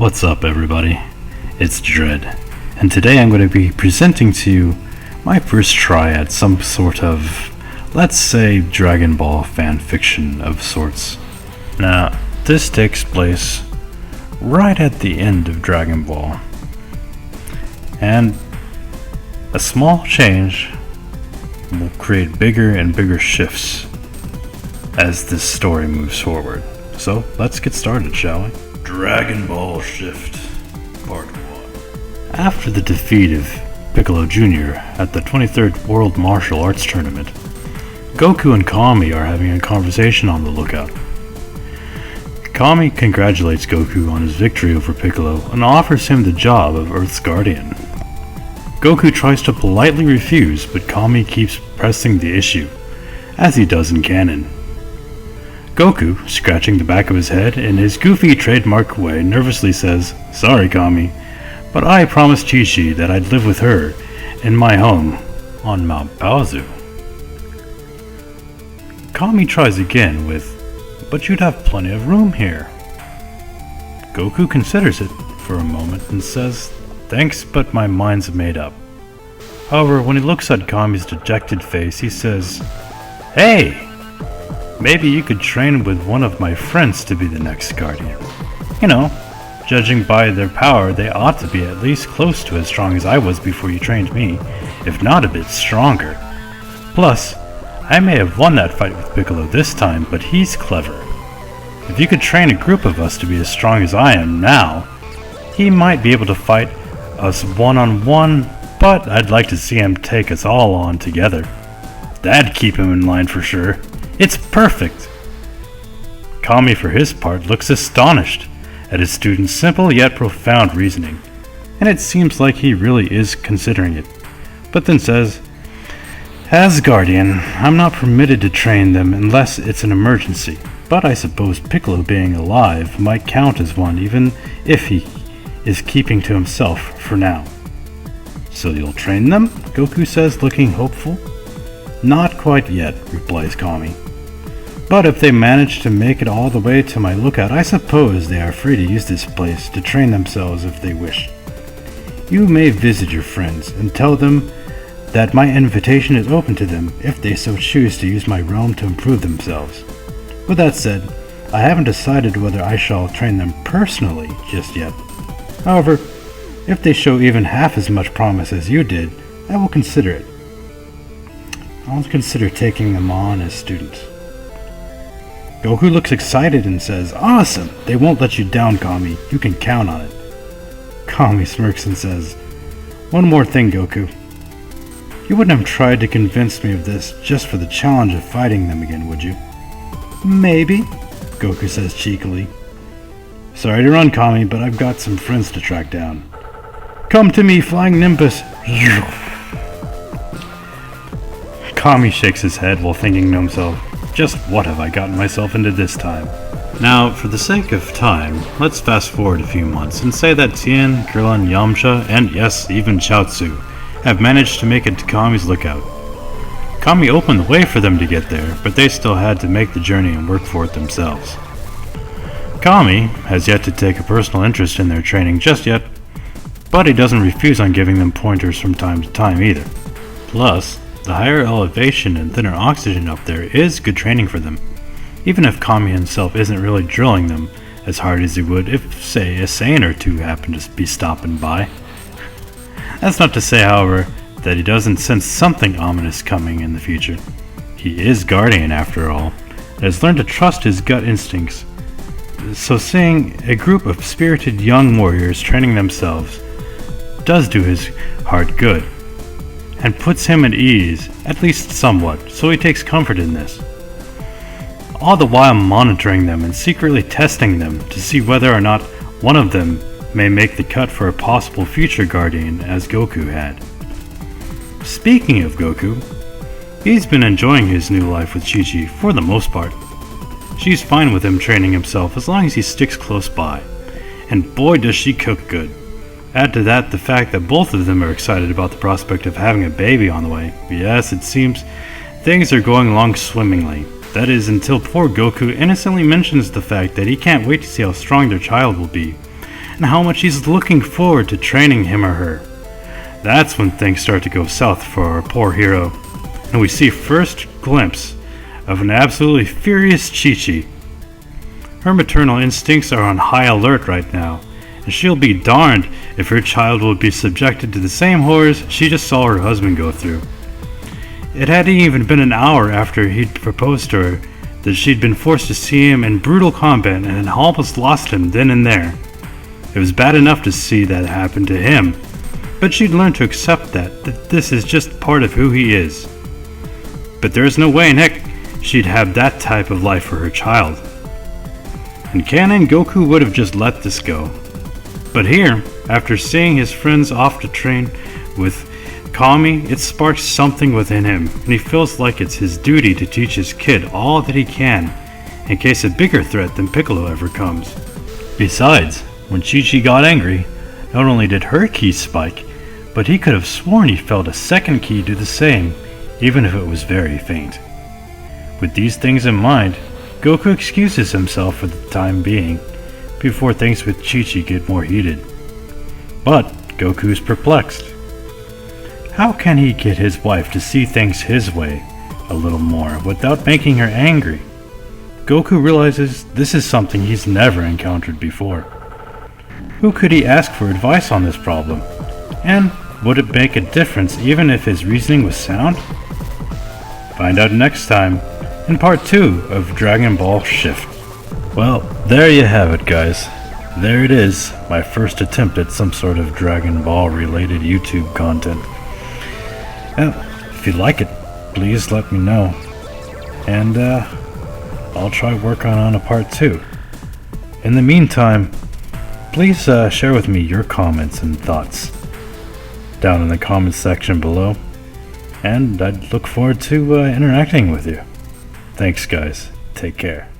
What's up, everybody? It's Jredd, and today I'm going to be presenting to you my first try at some sort of, let's say, Dragon Ball fan fiction of sorts. Now, this takes place right at the end of Dragon Ball, and a small change will create bigger and bigger shifts as this story moves forward. So, let's get started, shall we? Dragon Ball Shift, Part 1. After the defeat of Piccolo Jr. at the 23rd World Martial Arts Tournament, Goku and Kami are having a conversation on the lookout. Kami congratulates Goku on his victory over Piccolo and offers him the job of Earth's Guardian. Goku tries to politely refuse, but Kami keeps pressing the issue, as he does in canon. Goku, scratching the back of his head in his goofy trademark way, nervously says, "Sorry, Kami, but I promised Chi-Chi that I'd live with her in my home on Mount Baozu." Kami tries again with, "But you'd have plenty of room here." Goku considers it for a moment and says, "Thanks, but my mind's made up." However, when he looks at Kami's dejected face, he says, "Hey! Maybe you could train with one of my friends to be the next Guardian. You know, judging by their power, they ought to be at least close to as strong as I was before you trained me, if not a bit stronger. Plus, I may have won that fight with Piccolo this time, but he's clever. If you could train a group of us to be as strong as I am now, he might be able to fight us one-on-one, but I'd like to see him take us all on together. That'd keep him in line for sure. It's perfect." Kami, for his part, looks astonished at his student's simple yet profound reasoning, and it seems like he really is considering it, but then says, "As Guardian, I'm not permitted to train them unless it's an emergency, but I suppose Piccolo being alive might count as one even if he is keeping to himself for now." "So you'll train them?" Goku says, looking hopeful. "Not quite yet," replies Kami. "But if they manage to make it all the way to my lookout, I suppose they are free to use this place to train themselves if they wish. You may visit your friends and tell them that my invitation is open to them if they so choose to use my realm to improve themselves. With that said, I haven't decided whether I shall train them personally just yet. However, if they show even half as much promise as you did, I will consider it. I'll consider taking them on as students." Goku looks excited and says, "Awesome! They won't let you down, Kami. You can count on it." Kami smirks and says, "One more thing, Goku. You wouldn't have tried to convince me of this just for the challenge of fighting them again, would you?" "Maybe," Goku says cheekily. "Sorry to run, Kami, but I've got some friends to track down. Come to me, Flying Nimbus!" Kami shakes his head while thinking to himself, "Just what have I gotten myself into this time?" Now, for the sake of time, let's fast forward a few months and say that Tien, Krillin, Yamcha, and yes, even Chaozu have managed to make it to Kami's lookout. Kami opened the way for them to get there, but they still had to make the journey and work for it themselves. Kami has yet to take a personal interest in their training just yet, but he doesn't refuse on giving them pointers from time to time either. Plus, the higher elevation and thinner oxygen up there is good training for them, even if Kami himself isn't really drilling them as hard as he would if, say, a Saiyan or two happened to be stopping by. That's not to say, however, that he doesn't sense something ominous coming in the future. He is Guardian after all, and has learned to trust his gut instincts, so seeing a group of spirited young warriors training themselves does do his heart good, and puts him at ease, at least somewhat, so he takes comfort in this. All the while monitoring them and secretly testing them to see whether or not one of them may make the cut for a possible future Guardian as Goku had. Speaking of Goku, he's been enjoying his new life with Chi-Chi for the most part. She's fine with him training himself as long as he sticks close by, and boy does she cook good. Add to that the fact that both of them are excited about the prospect of having a baby on the way. Yes, it seems things are going along swimmingly. That is, until poor Goku innocently mentions the fact that he can't wait to see how strong their child will be, and how much he's looking forward to training him or her. That's when things start to go south for our poor hero, and we see first glimpse of an absolutely furious Chi-Chi. Her maternal instincts are on high alert right now, and she'll be darned if her child will be subjected to the same horrors she just saw her husband go through. It hadn't even been an hour after he'd proposed to her that she'd been forced to see him in brutal combat and had almost lost him then and there. It was bad enough to see that happen to him, but she'd learned to accept that this is just part of who he is. But there's no way in heck she'd have that type of life for her child. In canon, Goku would have just let this go. But here, after seeing his friends off to train with Kami, it sparks something within him, and he feels like it's his duty to teach his kid all that he can, in case a bigger threat than Piccolo ever comes. Besides, when Chi-Chi got angry, not only did her ki spike, but he could have sworn he felt a second ki do the same, even if it was very faint. With these things in mind, Goku excuses himself for the time being, before things with Chi-Chi get more heated. But Goku's perplexed. How can he get his wife to see things his way a little more without making her angry? Goku realizes this is something he's never encountered before. Who could he ask for advice on this problem? And would it make a difference even if his reasoning was sound? Find out next time in part 2 of Dragon Ball Shift. Well, there you have it, guys. There it is, my first attempt at some sort of Dragon Ball related YouTube content. If you like it, please let me know, and I'll try working on a part 2. In the meantime, please share with me your comments and thoughts down in the comments section below, and I'd look forward to interacting with you. Thanks, guys. Take care.